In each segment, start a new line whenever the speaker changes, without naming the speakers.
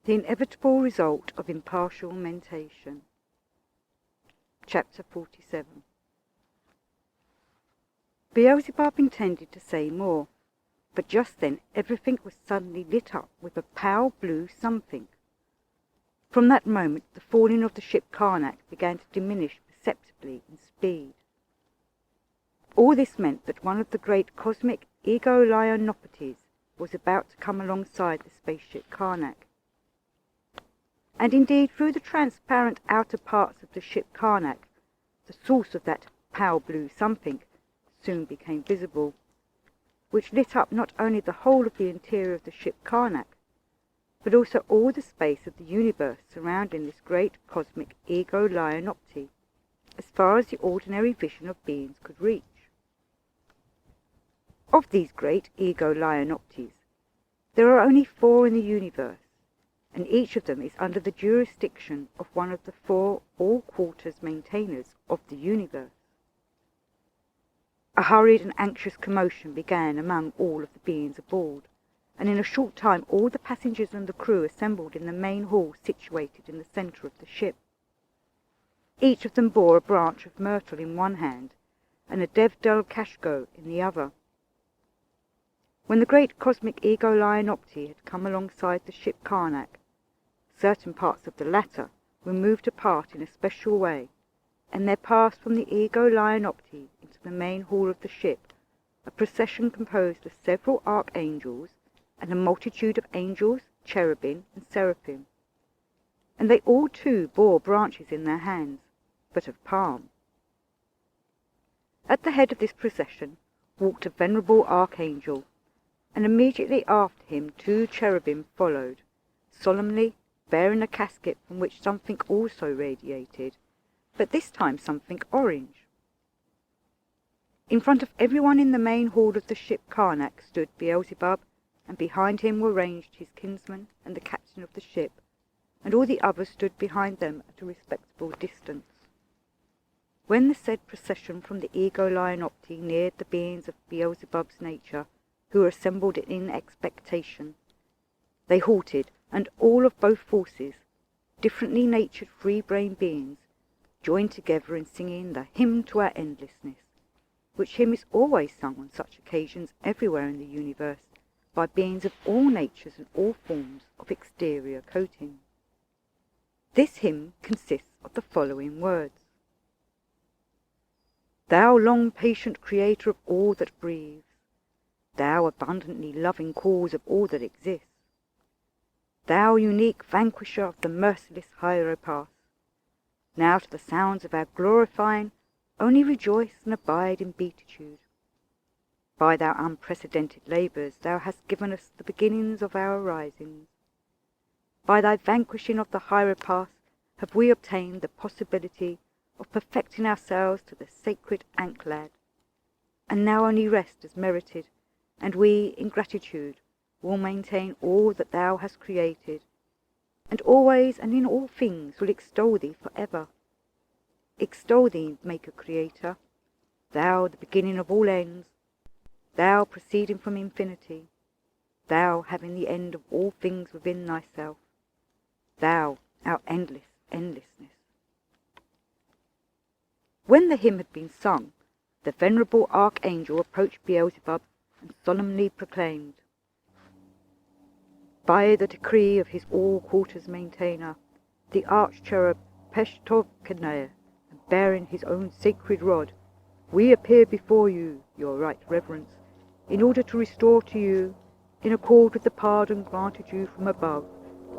The inevitable result of impartial mentation. Chapter 47. Beelzebub intended to say more, but just then everything was suddenly lit up with a pale blue something. From that moment the falling of the ship Karnak began to diminish perceptibly in speed. All this meant that one of the great cosmic ego-lionopathies was about to come alongside the spaceship Karnak. And indeed, through the transparent outer parts of the ship Karnak, the source of that pale blue something soon became visible, which lit up not only the whole of the interior of the ship Karnak, but also all the space of the universe surrounding this great cosmic ego-lionopathy, as far as the ordinary vision of beings could reach. Of these great ego-lionopathies, there are only 4 in the universe, and each of them is under the jurisdiction of one of the 4 all-quarters maintainers of the universe. A hurried and anxious commotion began among all of the beings aboard, and in a short time all the passengers and the crew assembled in the main hall situated in the centre of the ship. Each of them bore a branch of myrtle in one hand, and a Devdel Kashko in the other. When the great cosmic ego-lionopathy had come alongside the ship Karnak, certain parts of the latter were moved apart in a special way, and there passed from the ego-lionopathy into the main hall of the ship a procession composed of several archangels and a multitude of angels, cherubim, and seraphim, and they all too bore branches in their hands, but of palm. At the head of this procession walked a venerable archangel, and immediately after him 2 cherubim followed, solemnly bearing a casket from which something also radiated, but this time something orange. In front of everyone in the main hall of the ship Karnak stood Beelzebub, and behind him were ranged his kinsman and the captain of the ship, and all the others stood behind them at a respectable distance. When the said procession from the ego-lionopathy neared the beings of Beelzebub's nature, who were assembled in expectation, they halted, and all of both forces, differently natured free-brain beings, joined together in singing the hymn to our endlessness, which hymn is always sung on such occasions everywhere in the universe by beings of all natures and all forms of exterior coating. This hymn consists of the following words: Thou long patient creator of all that breathes, thou abundantly loving cause of all that exists, thou unique vanquisher of the merciless hieropath, now to the sounds of our glorifying only rejoice and abide in beatitude. By thy unprecedented labours thou hast given us the beginnings of our arisings. By thy vanquishing of the hieropath have we obtained the possibility of perfecting ourselves to the sacred Anklad, and now only rest as merited, and we, in gratitude, will maintain all that thou hast created, and always and in all things will extol thee for ever. Extol thee, Maker-Creator, thou the beginning of all ends, thou proceeding from infinity, thou having the end of all things within thyself, thou our endless endlessness. When the hymn had been sung, the venerable archangel approached Beelzebub and solemnly proclaimed, By the decree of his all-quarters maintainer, the arch-cherub Peshtovkaneh, and bearing his own sacred rod, we appear before you, your right reverence, in order to restore to you, in accord with the pardon granted you from above,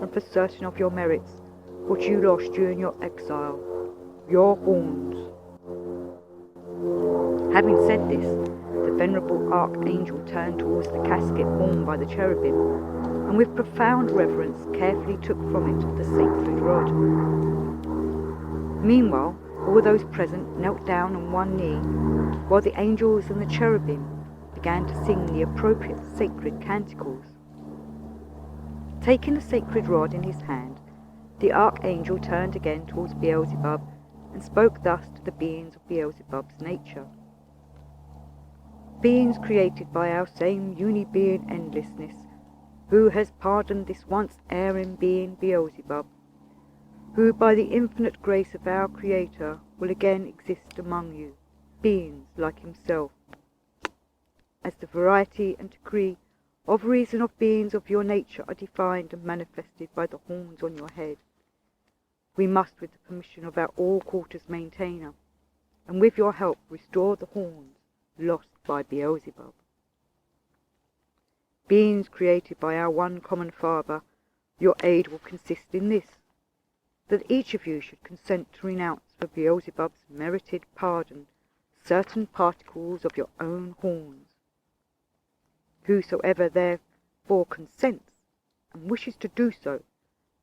and for certain of your merits, what you lost during your exile, your horns. Having said this, the venerable archangel turned towards the casket borne by the cherubim, and with profound reverence carefully took from it the sacred rod. Meanwhile, all those present knelt down on one knee, while the angels and the cherubim began to sing the appropriate sacred canticles. Taking the sacred rod in his hand, the archangel turned again towards Beelzebub and spoke thus to the beings of Beelzebub's nature. Beings created by our same uni-being endlessness, who has pardoned this once erring being Beelzebub, who by the infinite grace of our Creator will again exist among you, beings like himself. As the variety and degree of reason of beings of your nature are defined and manifested by the horns on your head, we must, with the permission of our all-quarters maintainer, and with your help, restore the horns lost by Beelzebub. Beings created by our one common Father, your aid will consist in this, that each of you should consent to renounce for Beelzebub's merited pardon certain particles of your own horns. Whosoever therefore consents and wishes to do so,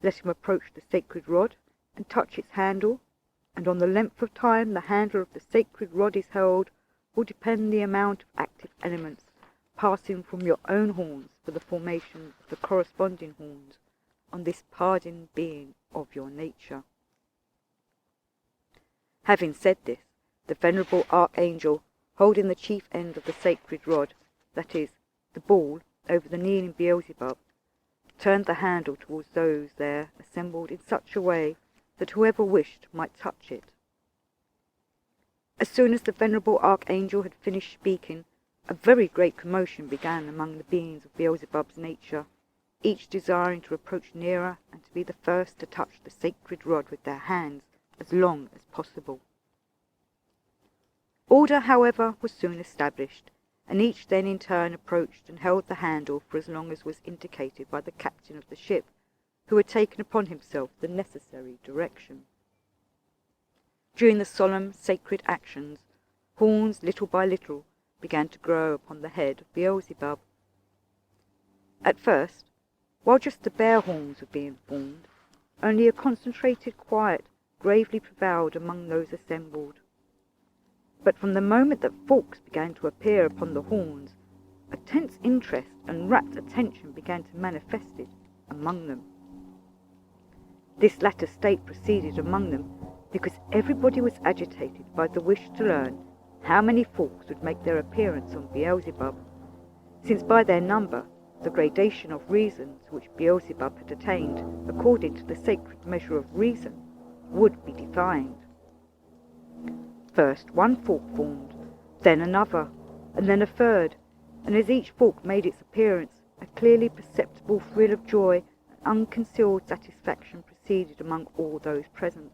let him approach the sacred rod and touch its handle, and on the length of time the handle of the sacred rod is held will depend the amount of active elements passing from your own horns for the formation of the corresponding horns on this pardoned being of your nature. Having said this, the venerable archangel, holding the chief end of the sacred rod, that is, the ball, over the kneeling Beelzebub, turned the handle towards those there assembled in such a way that whoever wished might touch it. As soon as the venerable archangel had finished speaking, a very great commotion began among the beings of Beelzebub's nature, each desiring to approach nearer and to be the first to touch the sacred rod with their hands as long as possible. Order, however, was soon established, and each then in turn approached and held the handle for as long as was indicated by the captain of the ship, who had taken upon himself the necessary direction. During the solemn, sacred actions, horns, little by little, began to grow upon the head of Beelzebub. At first, while just the bare horns were being formed, only a concentrated quiet gravely prevailed among those assembled. But from the moment that forks began to appear upon the horns, a tense interest and rapt attention began to manifest it among them. This latter state proceeded among them because everybody was agitated by the wish to learn how many forks would make their appearance on Beelzebub, since by their number the gradation of reasons which Beelzebub had attained according to the sacred measure of reason would be defined. First one fork formed, then another, and then a third, and as each fork made its appearance, a clearly perceptible thrill of joy and unconcealed satisfaction proceeded among all those present.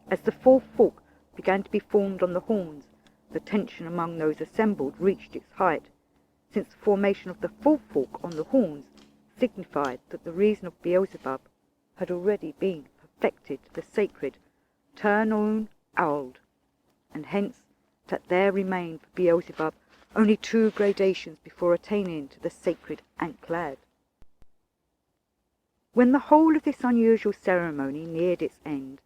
As the fourth fork began to be formed on the horns, the tension among those assembled reached its height, since the formation of the fourth fork on the horns signified that the reason of Beelzebub had already been perfected to the sacred Turn Auld, and hence that there remained for Beelzebub only 2 gradations before attaining to the sacred Anklad. When the whole of this unusual ceremony neared its end,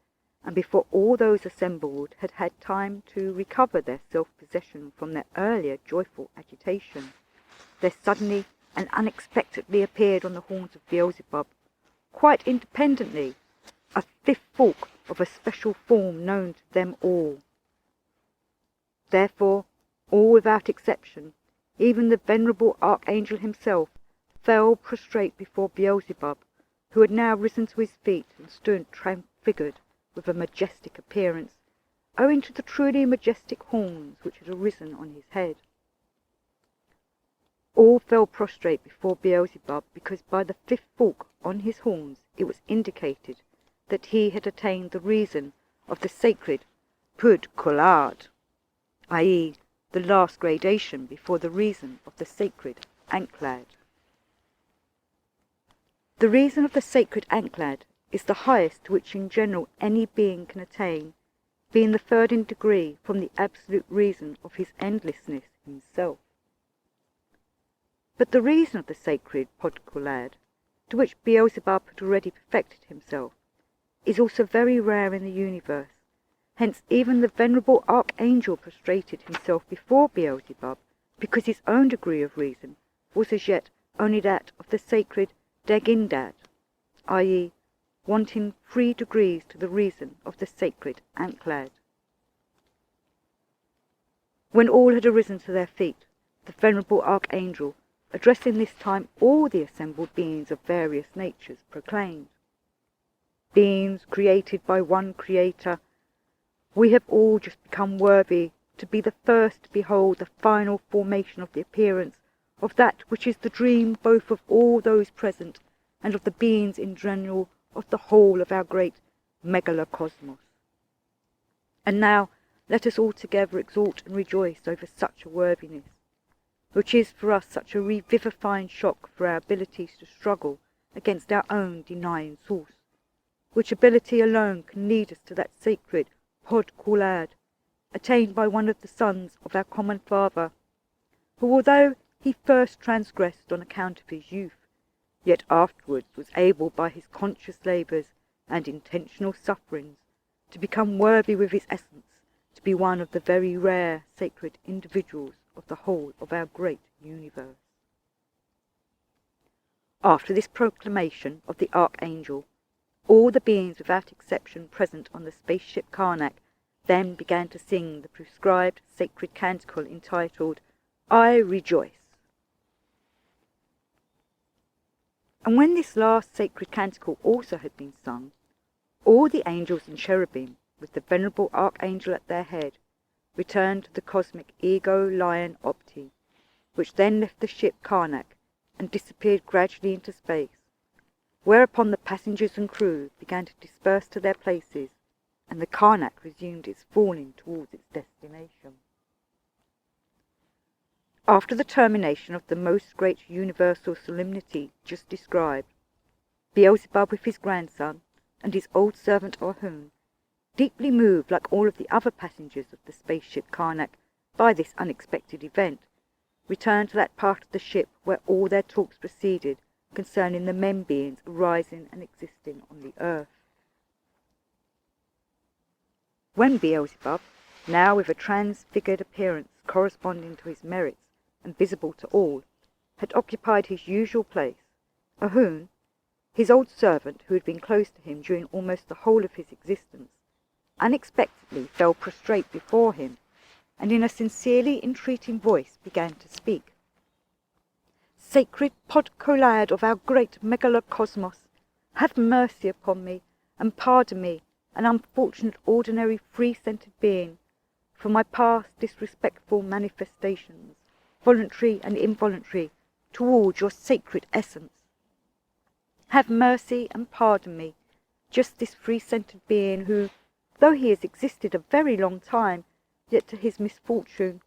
and before all those assembled had had time to recover their self-possession from their earlier joyful agitation, there suddenly and unexpectedly appeared on the horns of Beelzebub, quite independently, a 5th fork of a special form known to them all. Therefore, all without exception, even the venerable archangel himself, fell prostrate before Beelzebub, who had now risen to his feet and stood transfigured with a majestic appearance, owing to the truly majestic horns which had arisen on his head. All fell prostrate before Beelzebub because by the 5th fork on his horns it was indicated that he had attained the reason of the sacred Pud Collard, i.e. the last gradation before the reason of the sacred Anklad. The reason of the sacred Anklad is the highest to which in general any being can attain, being the 3rd in degree from the absolute reason of his endlessness himself. But the reason of the sacred Podkolad, to which Beelzebub had already perfected himself, is also very rare in the universe. Hence even the venerable archangel prostrated himself before Beelzebub, because his own degree of reason was as yet only that of the sacred Degindad, i.e. wanting 3 degrees to the reason of the sacred Anklad. When all had arisen to their feet, the venerable archangel, addressing this time all the assembled beings of various natures, proclaimed, "Beings created by one Creator, we have all just become worthy to be the first to behold the final formation of the appearance of that which is the dream both of all those present and of the beings in general of the whole of our great megalocosmos. And now let us all together exult and rejoice over such a worthiness, which is for us such a revivifying shock for our abilities to struggle against our own denying source, which ability alone can lead us to that sacred pod kulad, attained by one of the sons of our common Father, who, although he first transgressed on account of his youth, yet afterwards was able by his conscious labours and intentional sufferings to become worthy with his essence to be one of the very rare sacred individuals of the whole of our great universe." After this proclamation of the Archangel, all the beings without exception present on the spaceship Karnak then began to sing the prescribed sacred canticle entitled, "I Rejoice." And when this last sacred canticle also had been sung, all the angels and cherubim, with the venerable Archangel at their head, returned to the cosmic Ego Lion Opti, which then left the ship Karnak and disappeared gradually into space, whereupon the passengers and crew began to disperse to their places, and the Karnak resumed its falling towards its destination. After the termination of the most great universal solemnity just described, Beelzebub with his grandson and his old servant Ahun, deeply moved like all of the other passengers of the spaceship Karnak by this unexpected event, returned to that part of the ship where all their talks proceeded concerning the men beings arising and existing on the earth. When Beelzebub, now with a transfigured appearance corresponding to his merits and visible to all, had occupied his usual place, Ahun, his old servant who had been close to him during almost the whole of his existence, unexpectedly fell prostrate before him, and in a sincerely entreating voice began to speak. "Sacred podkolad of our great megalocosmos, have mercy upon me, and pardon me, an unfortunate ordinary free-centered being, for my past disrespectful manifestations, voluntary and involuntary, towards your sacred essence. Have mercy and pardon me, just this free-centered being who, though he has existed a very long time, yet to his misfortune,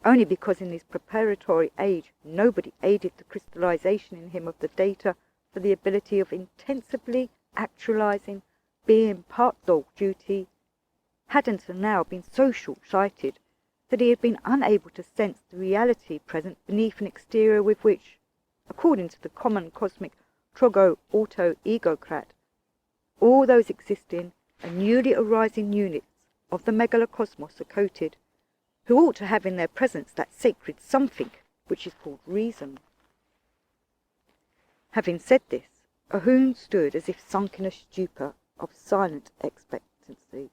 only because in his preparatory age nobody aided the crystallization in him of the data for the ability of intensively actualizing being part dog duty, had until now been so short-sighted that he had been unable to sense the reality present beneath an exterior with which, according to the common cosmic trogo-auto-egocrat, all those existing and newly arising units of the megalocosmos are coated, who ought to have in their presence that sacred something which is called reason." Having said this, Ahun stood as if sunk in a stupor of silent expectancy,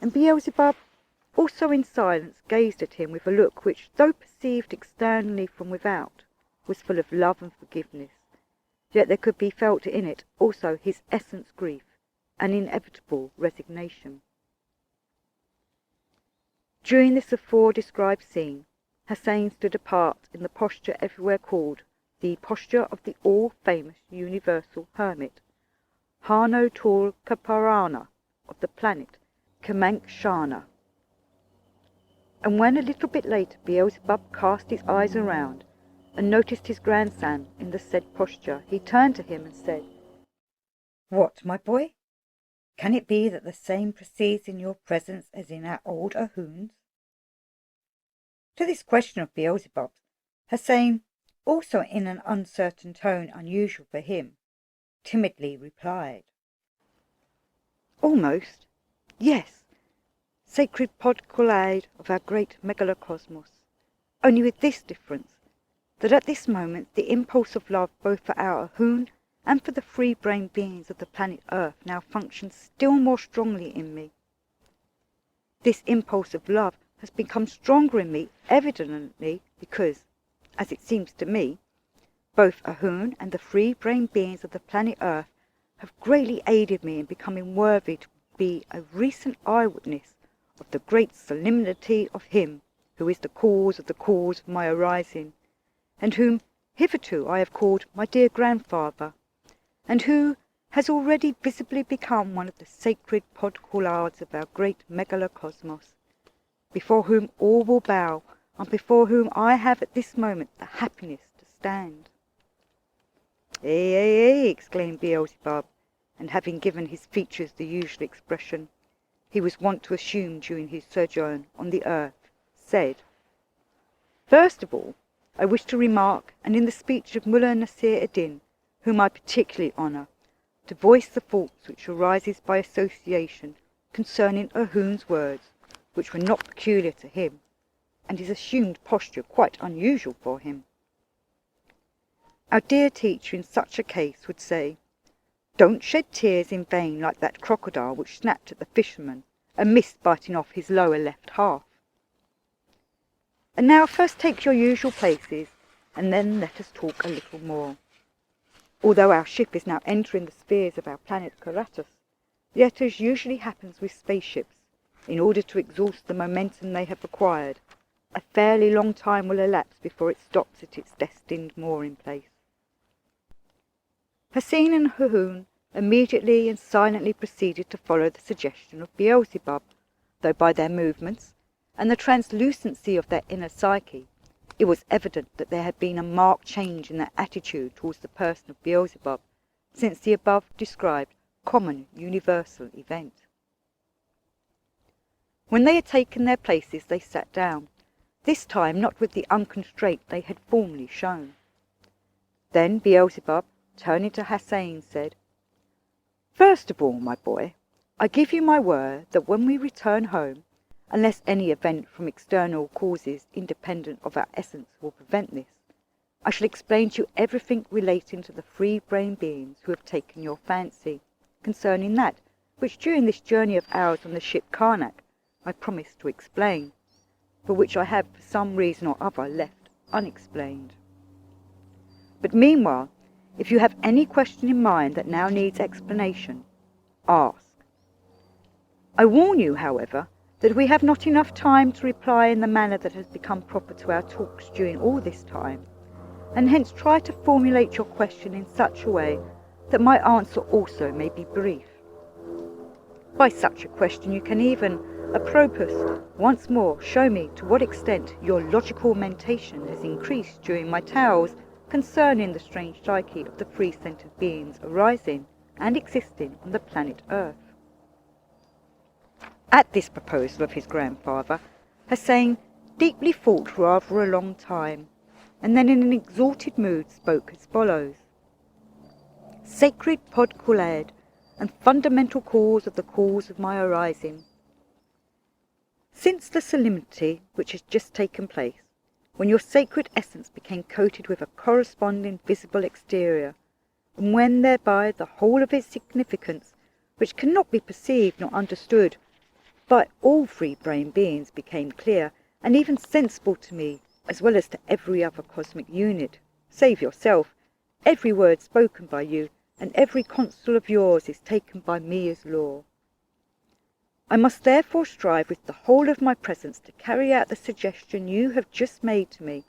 and Beelzebub, also in silence, gazed at him with a look which, though perceived externally from without, was full of love and forgiveness, yet there could be felt in it also his essence grief and inevitable resignation. During this afore-described scene, Hussein stood apart in the posture everywhere called the posture of the all-famous universal hermit, Hano Tul Kaparana, of the planet Kamank-Shana. And when a little bit later Beelzebub cast his eyes around and noticed his grandson in the said posture, he turned to him and said, "What, my boy? Can it be that the same proceeds in your presence as in our old Ahun's?" To this question of Beelzebub's, Hussein, also in an uncertain tone unusual for him, timidly replied, "Almost, yes, sacred podkolade of our great megalocosmos, only with this difference, that at this moment the impulse of love both for our Ahun and for the free-brained beings of the planet Earth now functions still more strongly in me. This impulse of love has become stronger in me evidently because, as it seems to me, both Ahun and the free-brained beings of the planet Earth have greatly aided me in becoming worthy to be a recent eyewitness of the great solemnity of him who is the cause of my arising, and whom hitherto I have called my dear grandfather, and who has already visibly become one of the sacred podcalards of our great megalocosmos, before whom all will bow, and before whom I have at this moment the happiness to stand. Eh, exclaimed Beelzebub, and having given his features the usual expression he was wont to assume during his sojourn on the earth, said, "First of all, I wish to remark, and in the speech of Mullah Nasir ed-Din, whom I particularly honour, to voice the thoughts which arises by association concerning Ahun's words, which were not peculiar to him, and his assumed posture quite unusual for him. Our dear teacher in such a case would say, 'Don't shed tears in vain like that crocodile which snapped at the fisherman and missed biting off his lower left half. And now first take your usual places, and then let us talk a little more. Although our ship is now entering the spheres of our planet Karatus, yet as usually happens with spaceships, in order to exhaust the momentum they have acquired, a fairly long time will elapse before it stops at its destined mooring place.' Hassin and Ahun immediately and silently proceeded to follow the suggestion of Beelzebub, though by their movements, and the translucency of their inner psyche, it was evident that there had been a marked change in their attitude towards the person of Beelzebub since the above described common universal event. When they had taken their places they sat down, this time not with the unconstraint they had formerly shown. Then Beelzebub, turning to Hassan, said, "First of all, my boy, I give you my word that when we return home, unless any event from external causes independent of our essence will prevent this, I shall explain to you everything relating to the free-brained beings who have taken your fancy, concerning that which during this journey of ours on the ship Karnak I promised to explain, but which I have for some reason or other left unexplained. But meanwhile, if you have any question in mind that now needs explanation, ask. I warn you, however, that we have not enough time to reply in the manner that has become proper to our talks during all this time, and hence try to formulate your question in such a way that my answer also may be brief. By such a question you can even, apropos, once more show me to what extent your logical mentation has increased during my tales concerning the strange psyche of the free-centered beings arising and existing on the planet Earth." At this proposal of his grandfather, Hassan deeply thought rather a long time, and then in an exalted mood spoke as follows. "Sacred Podkulad, and fundamental cause of the cause of my arising. Since the solemnity which has just taken place, when your sacred essence became coated with a corresponding visible exterior, and when thereby the whole of its significance, which cannot be perceived nor understood by all free-brained beings, became clear and even sensible to me, as well as to every other cosmic unit, save yourself, every word spoken by you and every counsel of yours is taken by me as law. I must therefore strive with the whole of my presence to carry out the suggestion you have just made to me,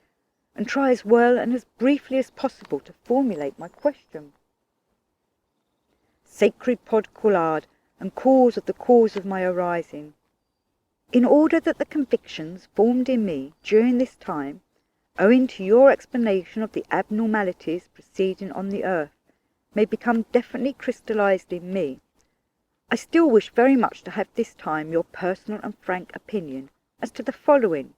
and try as well and as briefly as possible to formulate my question. Sacred Podkulad, and cause of the cause of my arising. In order that the convictions formed in me during this time, owing to your explanation of the abnormalities proceeding on the earth, may become definitely crystallized in me, I still wish very much to have this time your personal and frank opinion as to the following: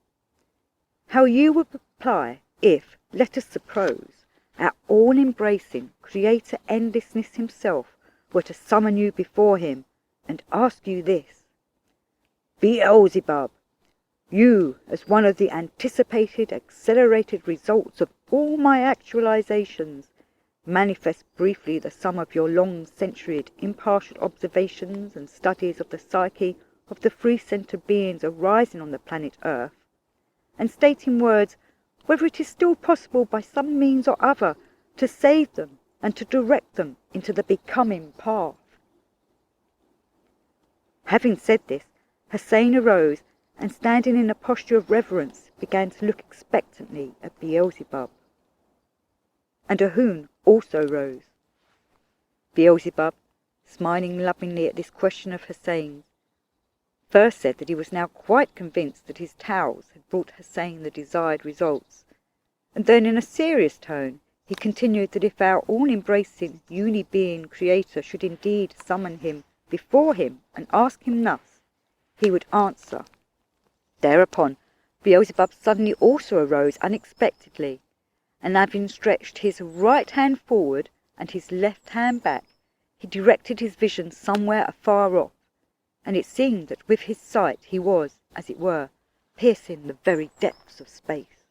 how you would reply if, let us suppose, our all-embracing Creator Endlessness himself were to summon you before him and ask you this: Beelzebub, you, as one of the anticipated accelerated results of all my actualizations, manifest briefly the sum of your long-centuried impartial observations and studies of the psyche of the free-centered beings arising on the planet Earth, and state in words whether it is still possible by some means or other to save them and to direct them into the becoming path. Having said this, Hussein arose and, standing in a posture of reverence, began to look expectantly at Beelzebub. And Ahun also rose. Beelzebub, smiling lovingly at this question of Hussein's, first said that he was now quite convinced that his towels had brought Hussein the desired results, and then in a serious tone he continued that if our all-embracing, uni-being Creator should indeed summon him before him and ask him thus, he would answer. Thereupon Beelzebub suddenly also arose unexpectedly, and having stretched his right hand forward and his left hand back, he directed his vision somewhere afar off, and it seemed that with his sight he was, as it were, piercing the very depths of space.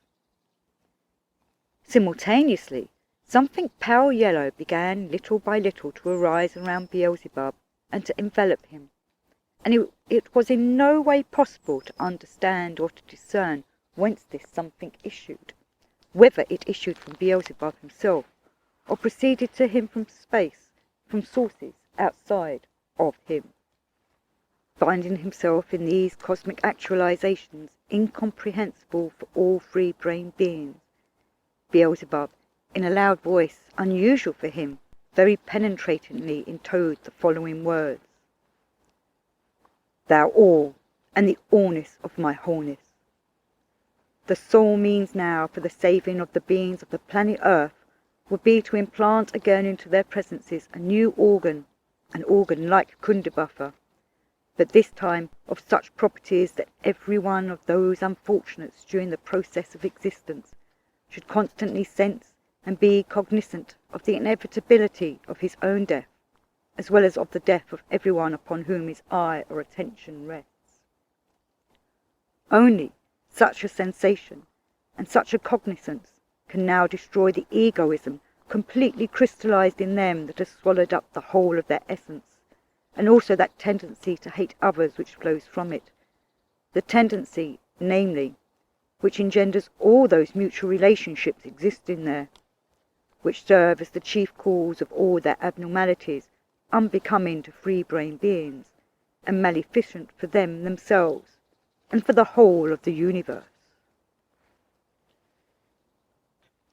Simultaneously, something pale yellow began little by little to arise around Beelzebub and to envelop him, and it was in no way possible to understand or to discern whence this something issued, whether it issued from Beelzebub himself, or proceeded to him from space, from sources outside of him. Finding himself in these cosmic actualizations incomprehensible for all free-brained beings, Beelzebub, in a loud voice unusual for him, very penetratingly intoned the following words. Thou all, and the allness of my wholeness. The sole means now for the saving of the beings of the planet Earth would be to implant again into their presences a new organ, an organ like Kundabuffer, but this time of such properties that every one of those unfortunates during the process of existence should constantly sense and be cognizant of the inevitability of his own death, as well as of the death of everyone upon whom his eye or attention rests. Only such a sensation and such a cognizance can now destroy the egoism completely crystallized in them that has swallowed up the whole of their essence, and also that tendency to hate others which flows from it, the tendency, namely, which engenders all those mutual relationships existing there, which serve as the chief cause of all their abnormalities, unbecoming to free-brained beings, and maleficent for them themselves, and for the whole of the universe.